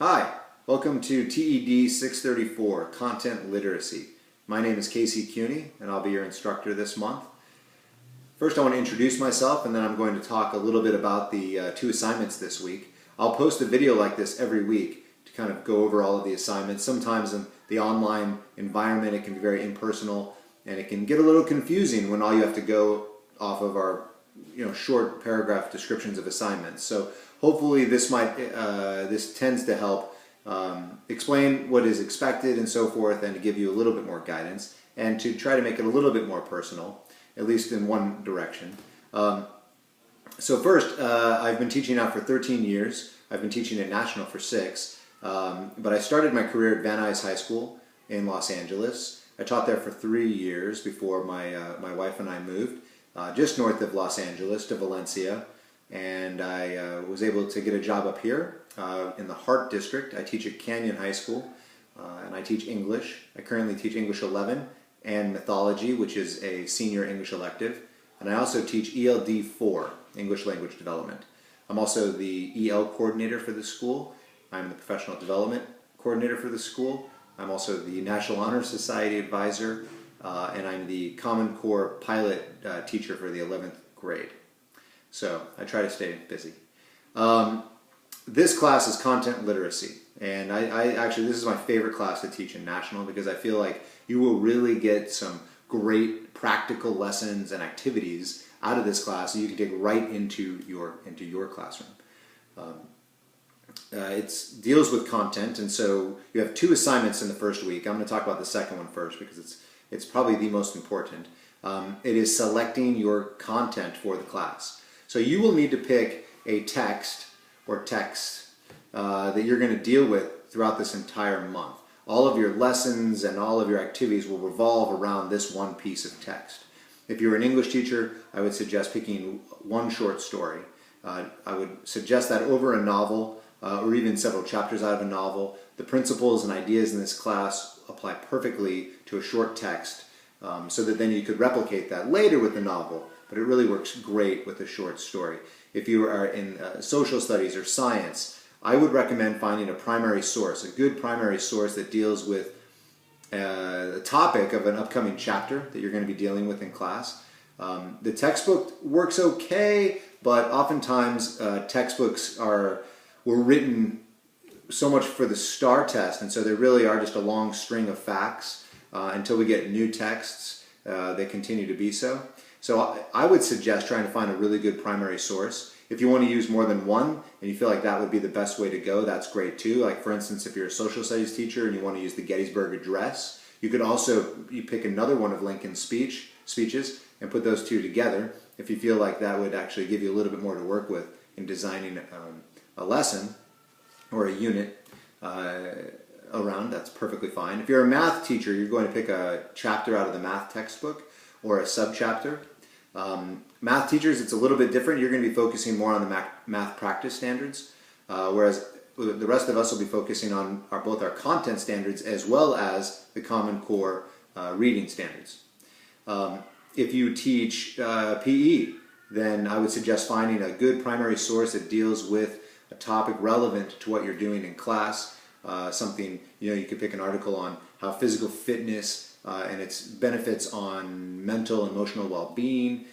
Hi, welcome to TED 634, Content Literacy. My name is Casey Cuny, and I'll be your instructor this month. First, I want to introduce myself, and then I'm going to talk a little bit about the two assignments this week. I'll post a video like this every week to kind of go over all of the assignments. Sometimes in the online environment, it can be very impersonal, and it can get a little confusing when all you have to go off of our short paragraph descriptions of assignments. So hopefully this tends to help explain what is expected and so forth, and to give you a little bit more guidance and to try to make it a little bit more personal, at least in one direction. So first, I've been teaching now for 13 years. I've been teaching at National for 6, but I started my career at Van Nuys High School in Los Angeles. I taught there for 3 years before my wife and I moved just north of Los Angeles to Valencia, and I was able to get a job up here in the Hart District. I teach at Canyon High School, and I teach English. I currently teach English 11 and Mythology, which is a senior English elective, and I also teach ELD 4, English Language Development. I'm also the EL coordinator for the school. I'm the professional development coordinator for the school. I'm also the National Honor Society advisor, and I'm the Common Core pilot teacher for the 11th grade. So I try to stay busy. This class is content literacy, and I actually, this is my favorite class to teach in National, because I feel like you will really get some great practical lessons and activities out of this class that you can take right into your classroom. It deals with content, and so you have 2 assignments in the first week. I'm going to talk about the second one first because it's probably the most important. It is selecting your content for the class. So you will need to pick a text or texts that you're going to deal with throughout this entire month. All of your lessons and all of your activities will revolve around this one piece of text. If you're an English teacher, I would suggest picking one short story. I would suggest that over a novel, or even several chapters out of a novel. The principles and ideas in this class apply perfectly to a short text, so that then you could replicate that later with the novel, but it really works great with a short story. If you are in social studies or science, I would recommend finding a primary source, a good primary source that deals with the topic of an upcoming chapter that you're going to be dealing with in class. The textbook works okay, but oftentimes textbooks were written so much for the STAR test, and so they really are just a long string of facts until we get new texts. They continue to be so. So I would suggest trying to find a really good primary source. If you want to use more than one and you feel like that would be the best way to go, that's great too. Like, for instance, if you're a social studies teacher and you want to use the Gettysburg Address, you could also pick another one of Lincoln's speeches and put those 2 together if you feel like that would actually give you a little bit more to work with in designing a lesson or a unit around. That's perfectly fine. If you're a math teacher, you're going to pick a chapter out of the math textbook or a subchapter. Math teachers, it's a little bit different. You're going to be focusing more on the math practice standards, whereas the rest of us will be focusing on both our content standards as well as the Common Core reading standards. If you teach PE, then I would suggest finding a good primary source that deals with a topic relevant to what you're doing in class. Something, you could pick an article on how physical fitness and its benefits on mental and emotional well-being.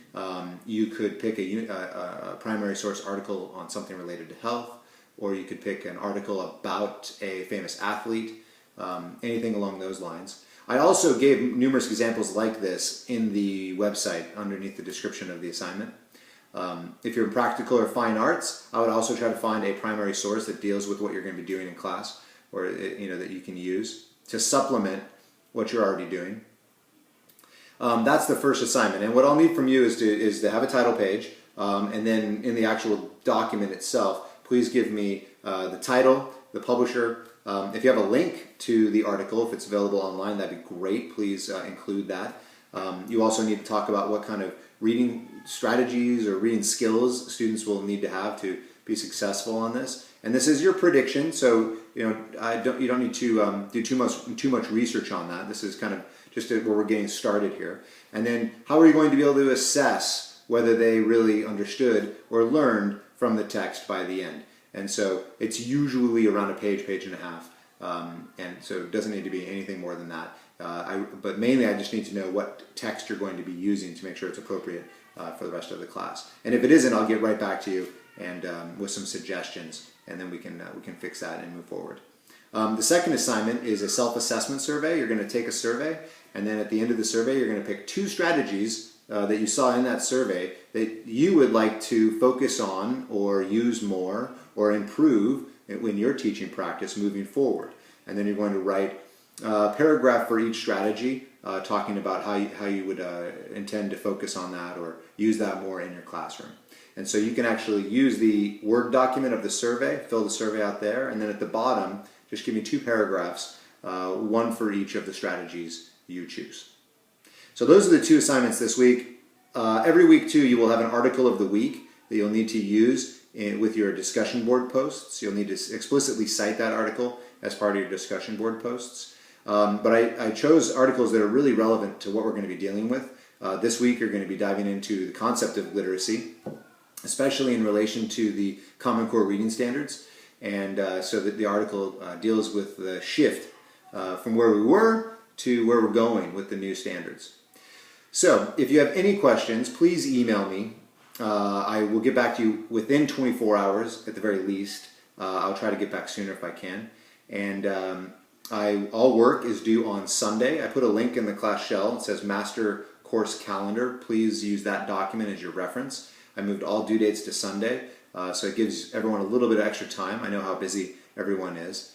You could pick a primary source article on something related to health, or you could pick an article about a famous athlete, anything along those lines. I also gave numerous examples like this in the website underneath the description of the assignment. If you're in practical or fine arts, I would also try to find a primary source that deals with what you're going to be doing in class, or that you can use to supplement what you're already doing. That's the first assignment, and what I'll need from you is to have a title page, and then in the actual document itself, please give me the title, the publisher. If you have a link to the article, if it's available online, that'd be great. Please include that. You also need to talk about what kind of reading strategies or reading skills students will need to have to be successful on this. And this is your prediction, so you don't need to do too much research on that. This is kind of just where we're getting started here. And then, how are you going to be able to assess whether they really understood or learned from the text by the end? And so it's usually around a page, page and a half. And so it doesn't need to be anything more than that. But mainly I just need to know what text you're going to be using to make sure it's appropriate for the rest of the class. And if it isn't, I'll get right back to you and with some suggestions, and then we can fix that and move forward. The second assignment is a self-assessment survey. You're going to take a survey, and then at the end of the survey, you're going to pick 2 strategies that you saw in that survey that you would like to focus on or use more or improve in your teaching practice moving forward. And then you're going to write a paragraph for each strategy, talking about how you would intend to focus on that or use that more in your classroom. And so you can actually use the Word document of the survey, fill the survey out there, and then at the bottom, just give me 2 paragraphs, one for each of the strategies you choose. So those are the 2 assignments this week. Every week too, you will have an article of the week that you'll need to use with your discussion board posts. You'll need to explicitly cite that article as part of your discussion board posts. But I chose articles that are really relevant to what we're going to be dealing with. This week you're going to be diving into the concept of literacy, especially in relation to the Common Core reading standards. And so that the article deals with the shift from where we were to where we're going with the new standards. So if you have any questions, please email me. I will get back to you within 24 hours at the very least. I'll try to get back sooner if I can. And all work is due on Sunday. I put a link in the class shell. It says Master Course Calendar. Please use that document as your reference. I moved all due dates to Sunday, so it gives everyone a little bit of extra time. I know how busy everyone is.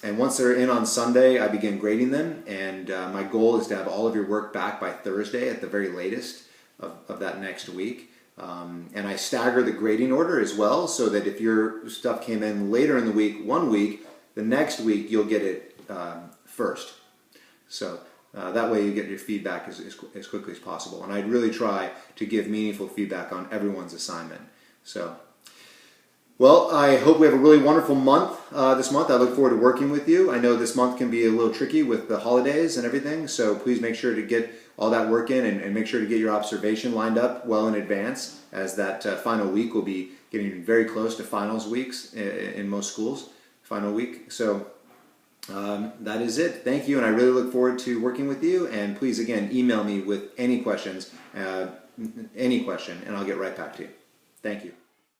And once they're in on Sunday, I begin grading them, and my goal is to have all of your work back by Thursday at the very latest of that next week. And I stagger the grading order as well, so that if your stuff came in later in the week, one week, the next week you'll get it first. So that way you get your feedback as quickly as possible. And I'd really try to give meaningful feedback on everyone's assignment. So, well, I hope we have a really wonderful month this month. I look forward to working with you. I know this month can be a little tricky with the holidays and everything, so please make sure to get all that work in and make sure to get your observation lined up well in advance, as that final week will be getting very close to finals weeks in most schools, final week. So that is it. Thank you, and I really look forward to working with you. And please, again, email me with any questions, and I'll get right back to you. Thank you.